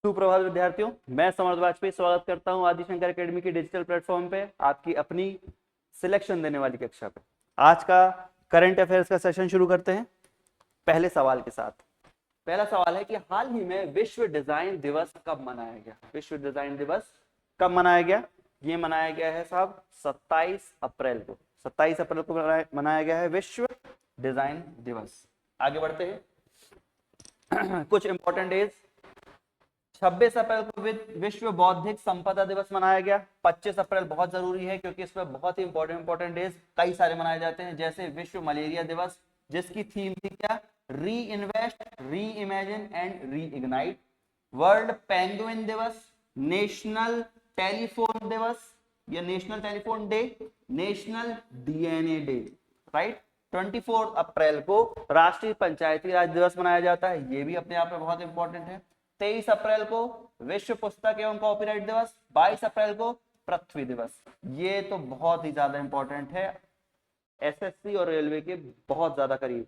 सुप्रभात विद्यार्थियों, मैं समर्थ वाजपेयी स्वागत करता हूं आदिशंकर एकेडमी की डिजिटल प्लेटफॉर्म पे आपकी अपनी सिलेक्शन देने वाली कक्षा पे। आज का करंट अफेयर्स का सेशन शुरू करते हैं पहले सवाल के साथ। पहला सवाल है कि हाल ही में विश्व डिजाइन दिवस कब मनाया गया? विश्व डिजाइन दिवस कब मनाया गया? ये मनाया गया है साहब 27 अप्रैल को। 27 अप्रैल को मनाया गया है विश्व डिजाइन दिवस। आगे बढ़ते हैं कुछ इंपॉर्टेंट डेज। 26 अप्रैल को विश्व बौद्धिक संपदा दिवस मनाया गया। 25 अप्रैल बहुत जरूरी है क्योंकि इसमें बहुत ही इंपॉर्टेंट डेज कई सारे मनाए जाते हैं, जैसे विश्व मलेरिया दिवस जिसकी थीम थी क्या? री इन्वेस्ट, री imagine and re ignite. World penguin दिवस, नेशनल टेलीफोन दिवस या national telephone day, national DNA day, right. 24 अप्रैल को राष्ट्रीय पंचायती राज दिवस मनाया जाता है, ये भी अपने आप में बहुत इंपॉर्टेंट है। 23 अप्रैल को विश्व पुस्तक एवं कॉपीराइट दिवस। 22 अप्रैल को पृथ्वी दिवस। ये तो बहुत ही ज्यादा इंपॉर्टेंट है, एसएससी और रेलवे के बहुत ज्यादा करीब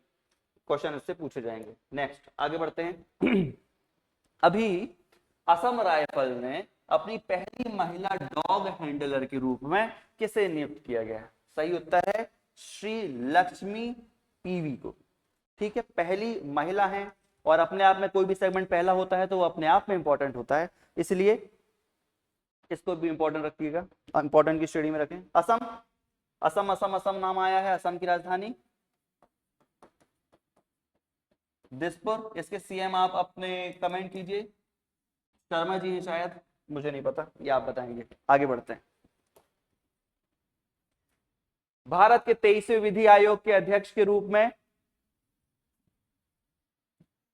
क्वेश्चन इससे पूछे जाएंगे। नेक्स्ट आगे बढ़ते हैं अभी असम राइफल ने अपनी पहली महिला डॉग हैंडलर के रूप में किसे नियुक्त किया गया है? सही उत्तर है श्री लक्ष्मी पीवी को। ठीक है, पहली महिला है और अपने आप में कोई भी सेगमेंट पहला होता है तो वो अपने आप में इंपॉर्टेंट होता है, इसलिए इसको भी इंपॉर्टेंट रखिएगा, इंपॉर्टेंट की श्रेणी में रखें। असम, असम असम असम नाम आया है। असम की राजधानी दिसपुर। इसके सीएम आप अपने कमेंट कीजिए। शर्मा जी हैं शायद, मुझे नहीं पता, ये आप बताएंगे। आगे बढ़ते हैं। भारत के 23वें विधि आयोग के अध्यक्ष के रूप में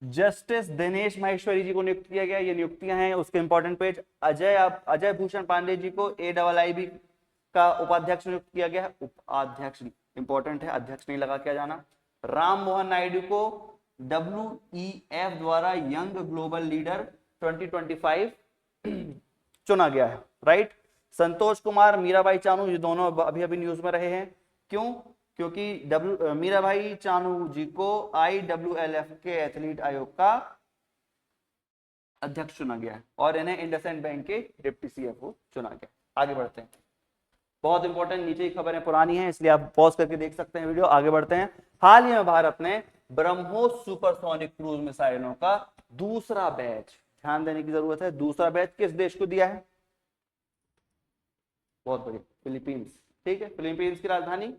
जस्टिस दिनेश माहेश्वरी जी को नियुक्त किया गया। ये नियुक्तियां हैं, उसके इंपॉर्टेंट पेज। अजय भूषण पांडे जी को AIIB का उपाध्यक्ष नियुक्त किया गया है। उपाध्यक्ष इंपॉर्टेंट है, अध्यक्ष नहीं लगा के जाना। राम मोहन नायडू को WEF द्वारा यंग ग्लोबल लीडर 2025 चुना गया है, राइट। संतोष कुमार, मीराबाई चानू, ये दोनों अभी अभी न्यूज में रहे हैं। क्यों? क्योंकि मीराबाई चानू जी को IWLF के एथलीट आयोग का अध्यक्ष चुना गया है और इन्हें इंडसइंड बैंक के डिप्टी CFO चुना गया। आगे बढ़ते हैं, बहुत इंपॉर्टेंट, नीचे की खबरें पुरानी हैं इसलिए आप पॉज करके देख सकते हैं वीडियो। आगे बढ़ते हैं। हाल ही में भारत ने ब्रह्मोस सुपरसोनिक क्रूज मिसाइलों का दूसरा बैच, ध्यान देने की जरूरत है, दूसरा बैच किस देश को दिया है? बहुत बढ़िया, फिलीपींस। ठीक है, फिलीपींस की राजधानी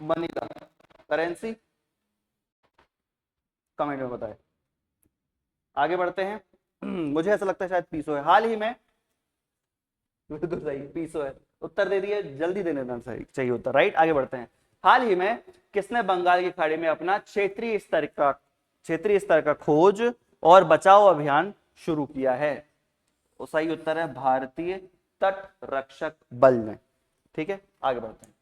मनीला। करेंसी कमेंट में बताएं। आगे बढ़ते हैं मुझे ऐसा लगता है शायद पीसो है। हाल ही में बिल्कुल सही, पीसो है। उत्तर दे दिए, जल्दी देने देना चाहिए उत्तर, राइट। आगे बढ़ते हैं। हाल ही में किसने बंगाल की खाड़ी में अपना क्षेत्रीय स्तर का खोज और बचाव अभियान शुरू किया है? तो सही उत्तर है भारतीय तट रक्षक बल ने। ठीक है, आगे बढ़ते हैं,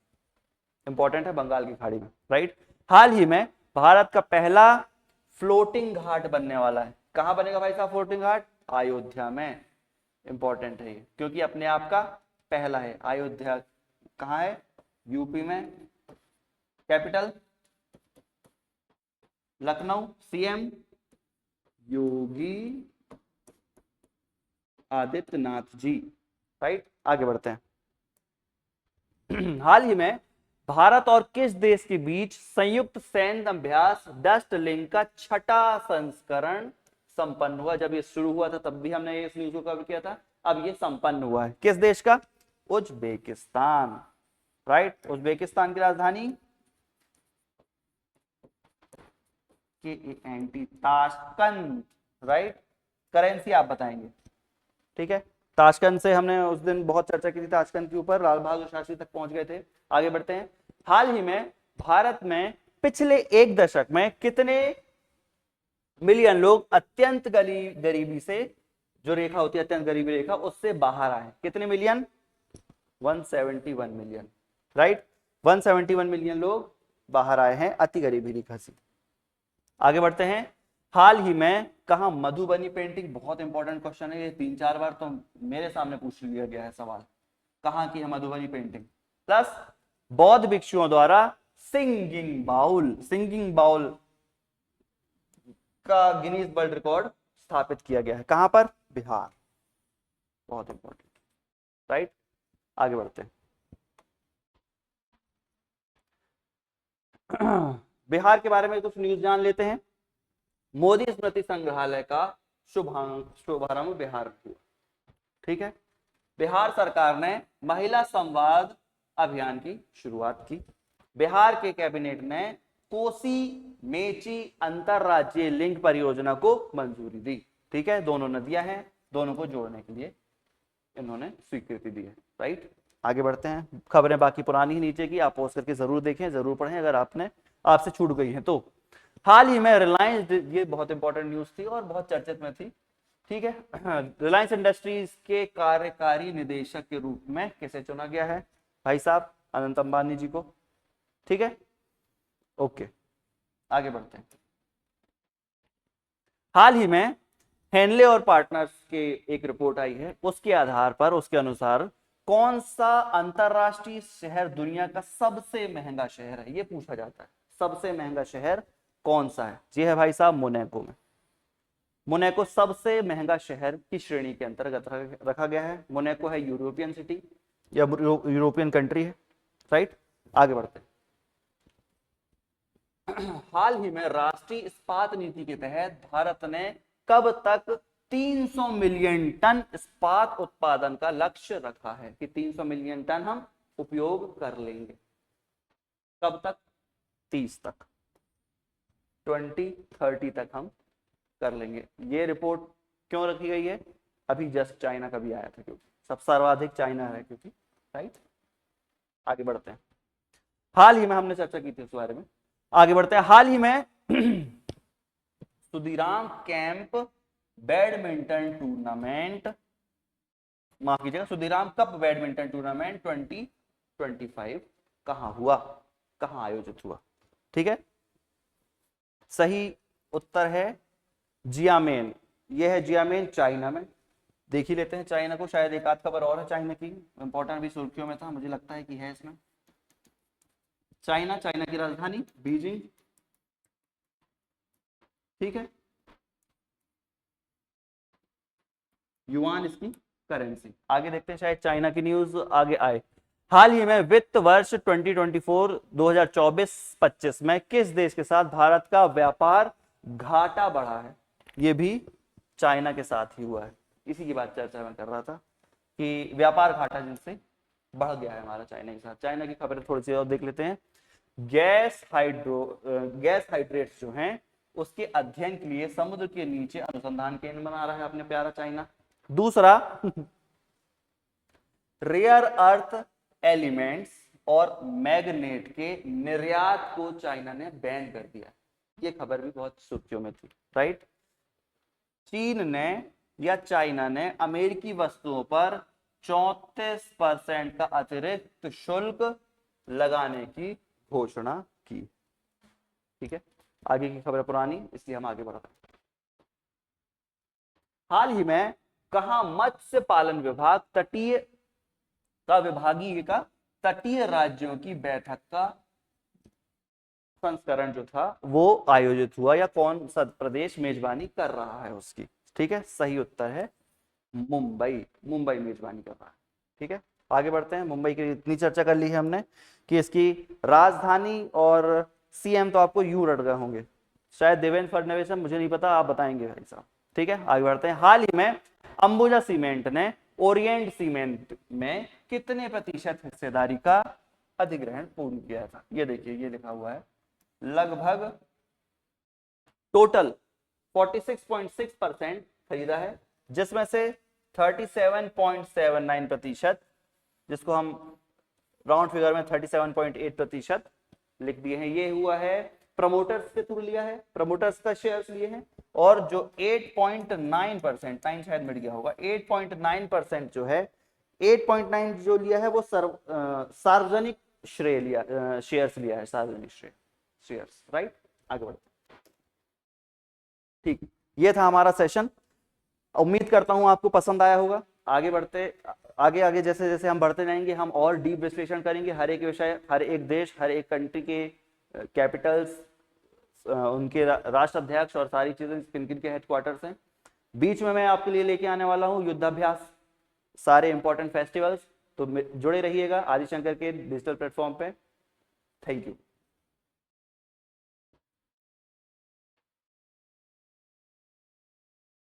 इंपॉर्टेंट है बंगाल की खाड़ी में, राइट। हाल ही में भारत का पहला फ्लोटिंग घाट बनने वाला है। कहां बनेगा भाई साहब फ्लोटिंग घाट? अयोध्या में। इंपॉर्टेंट है ये क्योंकि अपने आप का पहला है। अयोध्या कहां है? यूपी में। Capital Lucknow. CM Yogi Adityanath ji, right. आगे बढ़ते हैं हाल ही में भारत और किस देश के बीच संयुक्त सैन्य अभ्यास डस्ट लिंक का 6ठा संस्करण संपन्न हुआ? जब ये शुरू हुआ था तब भी हमने इस न्यूज को कवर किया था, अब ये संपन्न हुआ है। किस देश का? Uzbekistan, right. उज्बेकिस्तान की राजधानी KANT, ताशकंद, राइट। करेंसी आप बताएंगे। ठीक है, ताशकंद से हमने उस दिन बहुत चर्चा की थी, ताशकंद के ऊपर लाल बहादुर शास्त्री तक पहुंच गए थे। आगे बढ़ते हैं। हाल ही में भारत में पिछले एक दशक में कितने मिलियन लोग अत्यंत गरीबी से, जो रेखा होती है अत्यंत गरीबी रेखा, उससे बाहर आए? कितने मिलियन? 171 million, right. 171 मिलियन लोग बाहर आए हैं अति गरीबी रेखा से। आगे बढ़ते हैं। हाल ही में कहा मधुबनी पेंटिंग, बहुत इंपॉर्टेंट क्वेश्चन है ये, 3-4 बार तो मेरे सामने पूछ लिया गया है सवाल। कहां की है मधुबनी पेंटिंग? प्लस बौद्ध भिक्षुओं द्वारा सिंगिंग बाउल का गिनीज वर्ल्ड रिकॉर्ड स्थापित किया गया है। कहां पर? बिहार। बहुत इंपॉर्टेंट, राइट। आगे बढ़ते हैं। बिहार के बारे में कुछ न्यूज जान लेते हैं। मोदी स्मृति संग्रहालय का शुभारंभ बिहार में हुआ। ठीक है। बिहार सरकार ने महिला संवाद अभियान की शुरुआत की। बिहार के कैबिनेट ने कोसी मेची अंतरराज्यीय लिंक परियोजना को मंजूरी दी। ठीक है, दोनों नदियां हैं, दोनों को जोड़ने के लिए इन्होंने स्वीकृति दी है, राइट। आगे बढ़ते हैं। खबरें बाकी पुरानी ही नीचे की, आप पॉज करके जरूर देखें, जरूर पढ़ें अगर आपसे छूट गई है तो। हाल ही में रिलायंस, ये बहुत इंपॉर्टेंट न्यूज थी और बहुत चर्चित में थी। ठीक है, रिलायंस इंडस्ट्रीज के कार्यकारी निदेशक के रूप में किसे चुना गया है? भाई साहब अनंत अंबानी जी को। ठीक है, ओके, आगे बढ़ते हैं। हाल ही में हेनले और पार्टनर्स के एक रिपोर्ट आई है, उसके आधार पर, उसके अनुसार कौन सा अंतरराष्ट्रीय शहर दुनिया का सबसे महंगा शहर है, ये पूछा जाता है। सबसे महंगा शहर कौन सा है? ये है भाई साहब मोनाको में। मोनाको सबसे महंगा शहर की श्रेणी के अंतर्गत रखा गया है। मोनाको है यूरोपियन सिटी या यूरोपियन कंट्री है, राइट। आगे बढ़ते हैं। हाल ही में राष्ट्रीय इस्पात नीति के तहत भारत ने कब तक 300 मिलियन टन इस्पात उत्पादन का लक्ष्य रखा है कि 300 मिलियन टन हम उपयोग कर लेंगे। कब तक? 30 तक, 2030 तक हम कर लेंगे। ये रिपोर्ट क्यों रखी गई है? अभी जस्ट चाइना का भी आया था, क्योंकि सब सर्वाधिक चाइना है, क्योंकि, राइट। आगे बढ़ते हैं। हाल ही में हमने चर्चा की थी उस बारे में। आगे बढ़ते हैं। हाल ही में सुदीराम कैंप बैडमिंटन टूर्नामेंट, माफ कीजिएगा, सुदीराम कप बैडमिंटन टूर्नामेंट 2025 कहां हुआ, कहां आयोजित हुआ? ठीक है, सही उत्तर है जियामेन। यह है जियामेन, चाइना में। देख ही लेते हैं चाइना को, शायद एक आध खबर और है चाइना की, इंपॉर्टेंट भी सुर्खियों में था, मुझे लगता है कि है इसमें। चाइना की राजधानी बीजिंग। ठीक है, युआन इसकी करेंसी। आगे देखते हैं, शायद चाइना की न्यूज आगे आए। हाल ही में वित्त वर्ष 2024-2024-25 में किस देश के साथ भारत का व्यापार घाटा बढ़ा है? ये भी चाइना के साथ ही हुआ है। इसी की बात चर्चा में कर रहा था कि व्यापार घाटा जिनसे बढ़ गया है हमारा चाइना के साथ। चाइना की खबरें थोड़ी सी और देख लेते हैं। गैस हाइड्रेट्स जो हैं उसके अध्ययन के लिए समुद्र के नीचे अनुसंधान केंद्र बना रहा है अपने प्यारा चाइना। दूसरा, रेयर अर्थ एलिमेंट्स और मैग्नेट के निर्यात को चाइना ने बैन कर दिया। ये खबर भी बहुत सुर्खियों में थी, राइट। चीन ने या चाइना ने अमेरिकी वस्तुओं पर 34% का अतिरिक्त शुल्क लगाने की घोषणा की। ठीक है, आगे की खबर पुरानी, इसलिए हम आगे बढ़ रहे हैं। हाल ही में कहा मत्स्य पालन विभाग विभागीय का तटीय राज्यों की बैठक का संस्करण जो था वो आयोजित हुआ, या कौन सा प्रदेश मेजबानी कर रहा है उसकी? ठीक है, सही उत्तर है मुंबई मेजबानी कर रहा है। ठीक है, आगे बढ़ते हैं। मुंबई की इतनी चर्चा कर ली है हमने कि इसकी राजधानी और सीएम तो आपको यूं रट गए होंगे, शायद देवेंद्र फडणवीस, मुझे नहीं पता, आप बताएंगे भाई साहब। ठीक है, आगे बढ़ते हैं। हाल ही में अंबुजा सीमेंट ने ओरिएंट सीमेंट में कितने प्रतिशत हिस्सेदारी का अधिग्रहण पूर्ण किया था? ये देखिए, ये लिखा हुआ है लगभग टोटल 46.6% खरीदा है, जिसमें से 37.79%, जिसको हम राउंड फिगर में 37.8% लिख दिए हैं, ये हुआ है प्रमोटर्स के थ्रू लिया है, प्रमोटर्स का शेयर्स लिए हैं। और जो 8.9%, 9 शायद मिट गया होगा, 8.9% जो है, 8.9 जो लिया है वो सार्वजनिक श्रेय लिया, शेयर्स लिया है, सार्वजनिक शेयर्स, राइट। आगे बढ़ते, ठीक, ये था हमारा सेशन। उम्मीद करता हूं आपको पसंद आया होगा। आगे बढ़ते, आगे जैसे जैसे हम बढ़ते जाएंगे, हम और डीप विश्लेषण करेंगे हर एक विषय, हर एक देश, हर एक कंट्री के कैपिटल्स, उनके राष्ट्र अध्यक्ष और सारी चीजें किन किन के हेडक्वार्टर्स हैं। बीच में मैं आपके लिए लेके आने वाला हूँ युद्धाभ्यास, सारे इंपॉर्टेंट फेस्टिवल्स। तो जुड़े रहिएगा आदि शंकर के डिजिटल प्लेटफॉर्म पे। Thank you.